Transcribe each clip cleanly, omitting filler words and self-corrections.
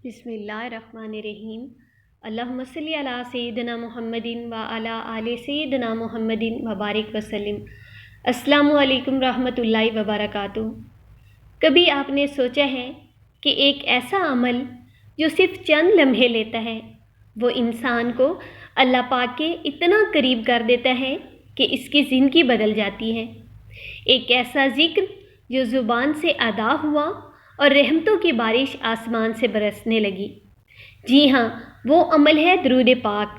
بسم اللہ الرحمن الرحیم۔ اللہم صلی علی سیدنا محمد و علی آل سیدنا محمد وبارک وسلم۔ السلام علیکم رحمۃ اللہ وبرکاتہ۔ کبھی آپ نے سوچا ہے کہ ایک ایسا عمل جو صرف چند لمحے لیتا ہے وہ انسان کو اللہ پاک کے اتنا قریب کر دیتا ہے کہ اس کی زندگی بدل جاتی ہے۔ ایک ایسا ذکر جو زبان سے ادا ہوا اور رحمتوں کی بارش آسمان سے برسنے لگی۔ جی ہاں، وہ عمل ہے درود پاک۔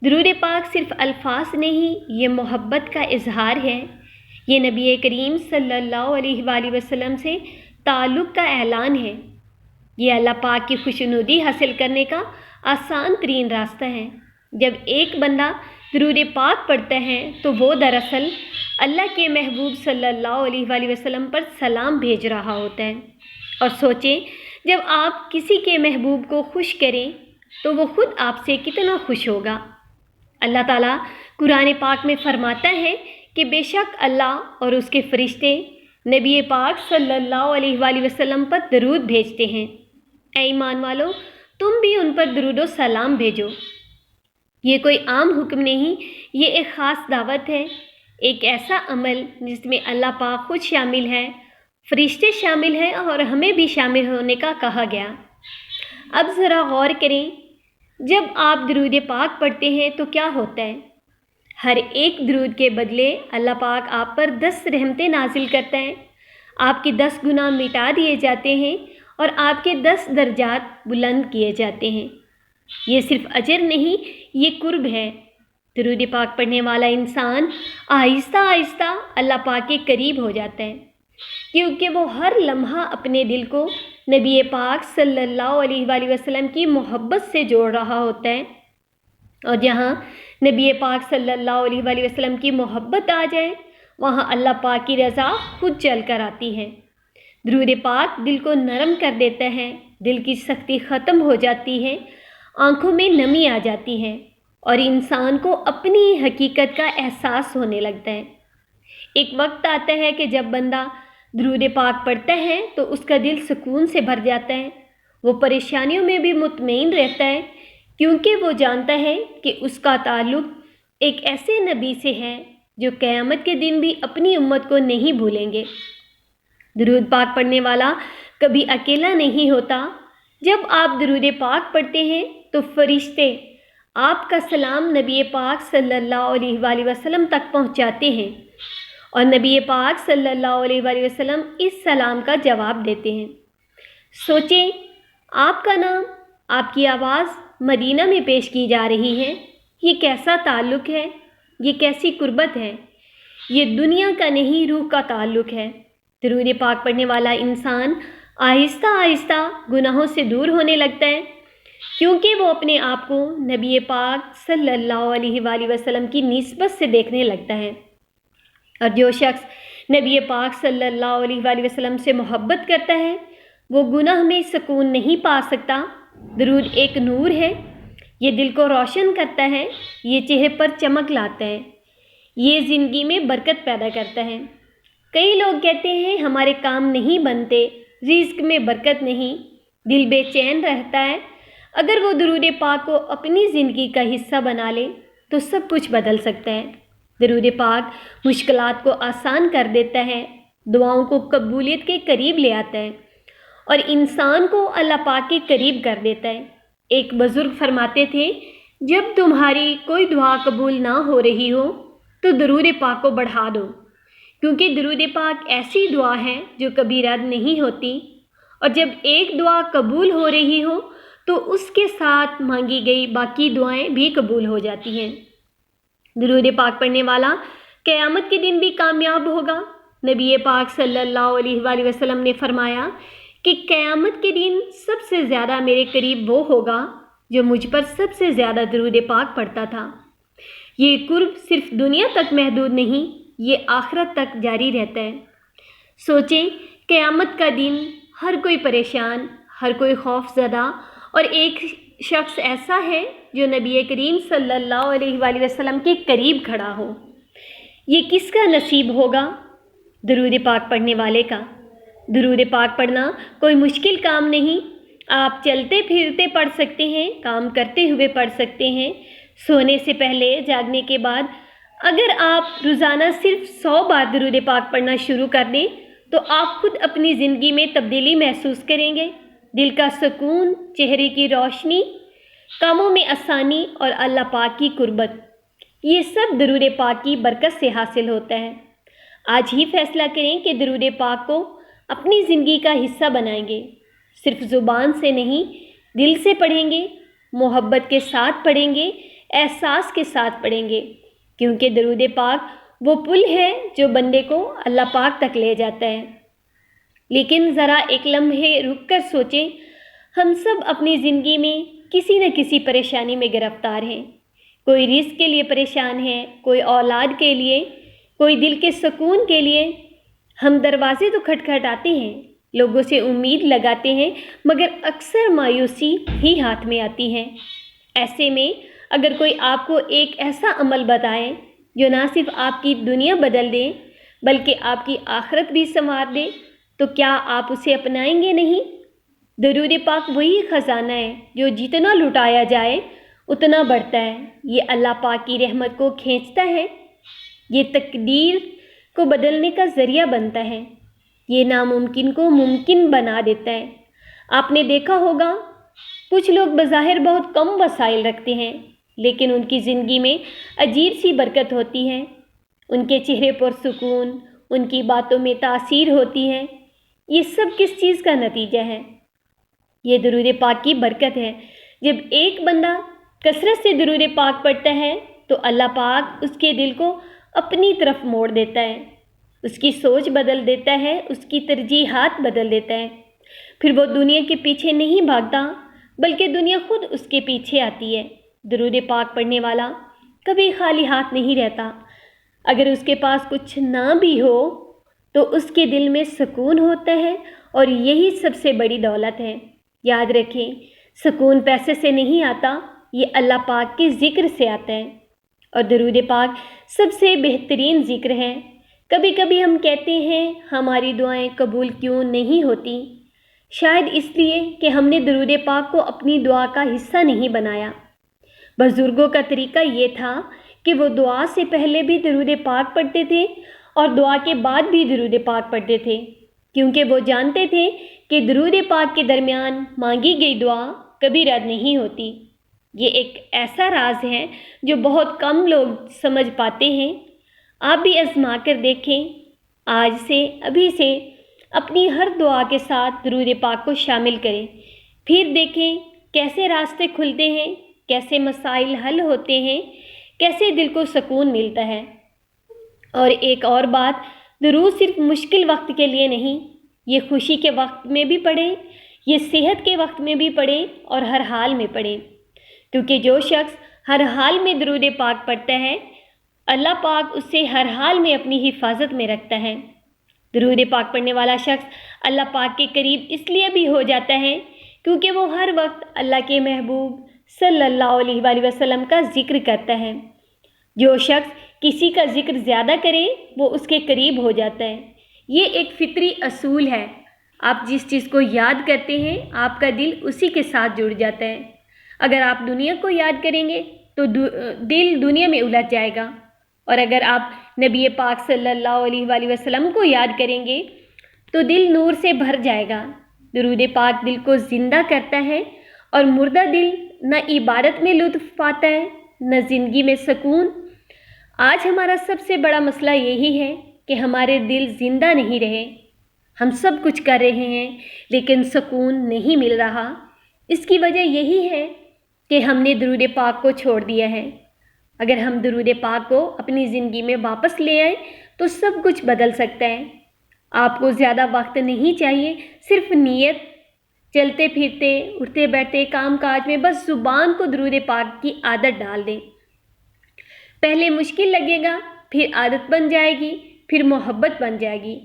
درود پاک صرف الفاظ نہیں، یہ محبت کا اظہار ہے۔ یہ نبی کریم صلی اللہ علیہ وآلہ وسلم سے تعلق کا اعلان ہے۔ یہ اللہ پاک کی خوشنودی حاصل کرنے کا آسان ترین راستہ ہے۔ جب ایک بندہ درود پاک پڑھتا ہے تو وہ دراصل اللہ کے محبوب صلی اللہ علیہ وآلہ وسلم پر سلام بھیج رہا ہوتا ہے۔ اور سوچیں، جب آپ کسی کے محبوب کو خوش کریں تو وہ خود آپ سے کتنا خوش ہوگا۔ اللہ تعالیٰ قرآن پاک میں فرماتا ہے کہ بے شک اللہ اور اس کے فرشتے نبی پاک صلی اللہ علیہ وآلہ وسلم پر درود بھیجتے ہیں۔ اے ایمان والو، تم بھی ان پر درود و سلام بھیجو۔ یہ کوئی عام حکم نہیں، یہ ایک خاص دعوت ہے، ایک ایسا عمل جس میں اللہ پاک خود شامل ہے، فرشتے شامل ہیں اور ہمیں بھی شامل ہونے کا کہا گیا۔ اب ذرا غور کریں، جب آپ درود پاک پڑھتے ہیں تو کیا ہوتا ہے؟ ہر ایک درود کے بدلے اللہ پاک آپ پر 10 رحمتیں نازل کرتا ہے، آپ کے 10 گناہ مٹا دیے جاتے ہیں اور آپ کے 10 درجات بلند کیے جاتے ہیں۔ یہ صرف اجر نہیں، یہ قرب ہے۔ درود پاک پڑھنے والا انسان آہستہ آہستہ اللہ پاک کے قریب ہو جاتا ہے، کیونکہ وہ ہر لمحہ اپنے دل کو نبی پاک صلی اللہ علیہ وآلہ وسلم کی محبت سے جوڑ رہا ہوتا ہے۔ اور جہاں نبی پاک صلی اللہ علیہ وآلہ وسلم کی محبت آ جائے وہاں اللہ پاک کی رضا خود چل کر آتی ہے۔ درود پاک دل کو نرم کر دیتا ہے، دل کی سختی ختم ہو جاتی ہے، آنکھوں میں نمی آ جاتی ہے اور انسان کو اپنی حقیقت کا احساس ہونے لگتا ہے۔ ایک وقت آتا ہے کہ جب بندہ درود پاک پڑھتا ہے تو اس کا دل سکون سے بھر جاتا ہے، وہ پریشانیوں میں بھی مطمئن رہتا ہے، کیونکہ وہ جانتا ہے کہ اس کا تعلق ایک ایسے نبی سے ہے جو قیامت کے دن بھی اپنی امت کو نہیں بھولیں گے۔ درود پاک پڑھنے والا کبھی اکیلا نہیں ہوتا۔ جب آپ درود پاک پڑھتے ہیں تو فرشتے آپ کا سلام نبی پاک صلی اللہ علیہ وآلہ وسلم تک پہنچاتے ہیں اور نبی پاک صلی اللہ علیہ وآلہ وسلم اس سلام کا جواب دیتے ہیں۔ سوچیں، آپ کا نام، آپ کی آواز مدینہ میں پیش کی جا رہی ہے، یہ کیسا تعلق ہے، یہ کیسی قربت ہے۔ یہ دنیا کا نہیں، روح کا تعلق ہے۔ درود پاک پڑھنے والا انسان آہستہ آہستہ گناہوں سے دور ہونے لگتا ہے، کیونکہ وہ اپنے آپ کو نبی پاک صلی اللہ علیہ وآلہ وسلم کی نسبت سے دیکھنے لگتا ہے۔ اور جو شخص نبی پاک صلی اللہ علیہ وآلہ وسلم سے محبت کرتا ہے وہ گناہ میں سکون نہیں پا سکتا۔ درود ایک نور ہے، یہ دل کو روشن کرتا ہے، یہ چہرے پر چمک لاتا ہے، یہ زندگی میں برکت پیدا کرتا ہے۔ کئی لوگ کہتے ہیں ہمارے کام نہیں بنتے، رزق میں برکت نہیں، دل بے چین رہتا ہے۔ اگر وہ درود پاک کو اپنی زندگی کا حصہ بنا لے تو سب کچھ بدل سکتا ہے۔ درود پاک مشکلات کو آسان کر دیتا ہے، دعاؤں کو قبولیت کے قریب لے آتا ہے اور انسان کو اللہ پاک کے قریب کر دیتا ہے۔ ایک بزرگ فرماتے تھے، جب تمہاری کوئی دعا قبول نہ ہو رہی ہو تو درود پاک کو بڑھا دو، کیونکہ درود پاک ایسی دعا ہے جو کبھی رد نہیں ہوتی، اور جب ایک دعا قبول ہو رہی ہو تو اس کے ساتھ مانگی گئی باقی دعائیں بھی قبول ہو جاتی ہیں۔ درود پاک پڑھنے والا قیامت کے دن بھی کامیاب ہوگا۔ نبی پاک صلی اللہ علیہ وآلہ وسلم نے فرمایا کہ قیامت کے دن سب سے زیادہ میرے قریب وہ ہوگا جو مجھ پر سب سے زیادہ درود پاک پڑھتا تھا۔ یہ قرب صرف دنیا تک محدود نہیں، یہ آخرت تک جاری رہتا ہے۔ سوچیں، قیامت کا دن ہر کوئی پریشان، ہر کوئی خوف زدہ، اور ایک شخص ایسا ہے جو نبی کریم صلی اللہ علیہ وآلہ وسلم کے قریب کھڑا ہو۔ یہ کس کا نصیب ہوگا؟ درود پاک پڑھنے والے کا۔ درود پاک پڑھنا کوئی مشکل کام نہیں، آپ چلتے پھرتے پڑھ سکتے ہیں، کام کرتے ہوئے پڑھ سکتے ہیں، سونے سے پہلے، جاگنے کے بعد۔ اگر آپ روزانہ صرف 100 بار درود پاک پڑھنا شروع کر دیں تو آپ خود اپنی زندگی میں تبدیلی محسوس کریں گے۔ دل کا سکون، چہرے کی روشنی، کاموں میں آسانی اور اللہ پاک کی قربت، یہ سب درود پاک کی برکت سے حاصل ہوتا ہے۔ آج ہی فیصلہ کریں کہ درود پاک کو اپنی زندگی کا حصہ بنائیں گے۔ صرف زبان سے نہیں، دل سے پڑھیں گے، محبت کے ساتھ پڑھیں گے، احساس کے ساتھ پڑھیں گے، کیونکہ درود پاک وہ پل ہے جو بندے کو اللہ پاک تک لے جاتا ہے۔ لیکن ذرا ایک لمحے رک کر سوچیں، ہم سب اپنی زندگی میں کسی نہ کسی پریشانی میں گرفتار ہیں۔ کوئی رزق کے لیے پریشان ہے، کوئی اولاد کے لیے، کوئی دل کے سکون کے لیے۔ ہم دروازے تو کھٹکھٹاتے ہیں، لوگوں سے امید لگاتے ہیں، مگر اکثر مایوسی ہی ہاتھ میں آتی ہے۔ ایسے میں اگر کوئی آپ کو ایک ایسا عمل بتائے جو نہ صرف آپ کی دنیا بدل دے بلکہ آپ کی آخرت بھی سنوار دے، تو کیا آپ اسے اپنائیں گے نہیں؟ درود پاک وہی خزانہ ہے جو جتنا لٹایا جائے اتنا بڑھتا ہے۔ یہ اللہ پاک کی رحمت کو کھینچتا ہے، یہ تقدیر کو بدلنے کا ذریعہ بنتا ہے، یہ ناممکن کو ممکن بنا دیتا ہے۔ آپ نے دیکھا ہوگا کچھ لوگ بظاہر بہت کم وسائل رکھتے ہیں، لیکن ان کی زندگی میں عجیب سی برکت ہوتی ہے۔ ان کے چہرے پر سکون، ان کی باتوں میں تاثیر ہوتی ہے۔ یہ سب کس چیز کا نتیجہ ہے؟ یہ درود پاک کی برکت ہے۔ جب ایک بندہ کثرت سے درود پاک پڑھتا ہے تو اللہ پاک اس کے دل کو اپنی طرف موڑ دیتا ہے، اس کی سوچ بدل دیتا ہے، اس کی ترجیحات بدل دیتا ہے۔ پھر وہ دنیا کے پیچھے نہیں بھاگتا بلکہ دنیا خود اس کے پیچھے آتی ہے۔ درود پاک پڑھنے والا کبھی خالی ہاتھ نہیں رہتا۔ اگر اس کے پاس کچھ نہ بھی ہو تو اس کے دل میں سکون ہوتا ہے، اور یہی سب سے بڑی دولت ہے۔ یاد رکھیں، سکون پیسے سے نہیں آتا، یہ اللہ پاک کے ذکر سے آتا ہے، اور درود پاک سب سے بہترین ذکر ہے۔ کبھی کبھی ہم کہتے ہیں ہماری دعائیں قبول کیوں نہیں ہوتی؟ شاید اس لیے کہ ہم نے درود پاک کو اپنی دعا کا حصہ نہیں بنایا۔ بزرگوں کا طریقہ یہ تھا کہ وہ دعا سے پہلے بھی درود پاک پڑھتے تھے اور دعا کے بعد بھی درود پاک پڑھتے تھے، کیونکہ وہ جانتے تھے کہ درود پاک کے درمیان مانگی گئی دعا کبھی رد نہیں ہوتی۔ یہ ایک ایسا راز ہے جو بہت کم لوگ سمجھ پاتے ہیں۔ آپ بھی آزما کر دیکھیں، آج سے، ابھی سے اپنی ہر دعا کے ساتھ درود پاک کو شامل کریں، پھر دیکھیں کیسے راستے کھلتے ہیں، کیسے مسائل حل ہوتے ہیں، کیسے دل کو سکون ملتا ہے۔ اور ایک اور بات، درود صرف مشکل وقت کے لیے نہیں، یہ خوشی کے وقت میں بھی پڑھیں، یہ صحت کے وقت میں بھی پڑھیں اور ہر حال میں پڑھیں، کیونکہ جو شخص ہر حال میں درود پاک پڑھتا ہے اللہ پاک اسے ہر حال میں اپنی حفاظت میں رکھتا ہے۔ درود پاک پڑھنے والا شخص اللہ پاک کے قریب اس لیے بھی ہو جاتا ہے کیونکہ وہ ہر وقت اللہ کے محبوب صلی اللہ علیہ وآلہ وسلم کا ذکر کرتا ہے۔ جو شخص کسی کا ذکر زیادہ کرے وہ اس کے قریب ہو جاتا ہے۔ یہ ایک فطری اصول ہے۔ آپ جس چیز کو یاد کرتے ہیں آپ کا دل اسی کے ساتھ جڑ جاتا ہے۔ اگر آپ دنیا کو یاد کریں گے تو دل دنیا میں الجھ جائے گا، اور اگر آپ نبی پاک صلی اللہ علیہ وآلہ وسلم کو یاد کریں گے تو دل نور سے بھر جائے گا۔ درود پاک دل کو زندہ کرتا ہے، اور مردہ دل نہ عبادت میں لطف پاتا ہے نہ زندگی میں سکون۔ آج ہمارا سب سے بڑا مسئلہ یہی ہے کہ ہمارے دل زندہ نہیں رہے۔ ہم سب کچھ کر رہے ہیں لیکن سکون نہیں مل رہا۔ اس کی وجہ یہی ہے کہ ہم نے درود پاک کو چھوڑ دیا ہے۔ اگر ہم درود پاک کو اپنی زندگی میں واپس لے آئیں تو سب کچھ بدل سکتا ہے۔ آپ کو زیادہ وقت نہیں چاہیے، صرف نیت، چلتے پھرتے، اٹھتے بیٹھتے کام کاج میں بس زبان کو درود پاک کی عادت ڈال دیں۔ پہلے مشکل لگے گا، پھر عادت بن جائے گی، پھر محبت بن جائے گی،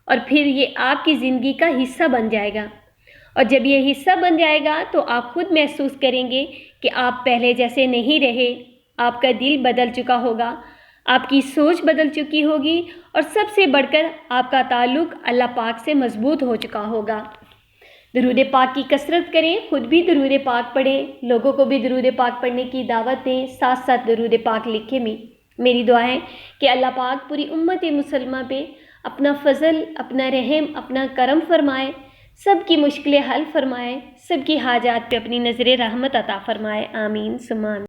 اور پھر یہ آپ کی زندگی کا حصہ بن جائے گا۔ اور جب یہ حصہ بن جائے گا تو آپ خود محسوس کریں گے کہ آپ پہلے جیسے نہیں رہے۔ آپ کا دل بدل چکا ہوگا، آپ کی سوچ بدل چکی ہوگی، اور سب سے بڑھ کر آپ کا تعلق اللہ پاک سے مضبوط ہو چکا ہوگا۔ درود پاک کی کثرت کریں، خود بھی درود پاک پڑھیں، لوگوں کو بھی درود پاک پڑھنے کی دعوت دیں، ساتھ ساتھ درود پاک لکھیں بھی۔ میری دعا ہے کہ اللہ پاک پوری امت مسلمہ پہ اپنا فضل، اپنا رحم، اپنا کرم فرمائے، سب کی مشکلیں حل فرمائے، سب کی حاجات پہ اپنی نظر رحمت عطا فرمائے، آمین ثم آمین۔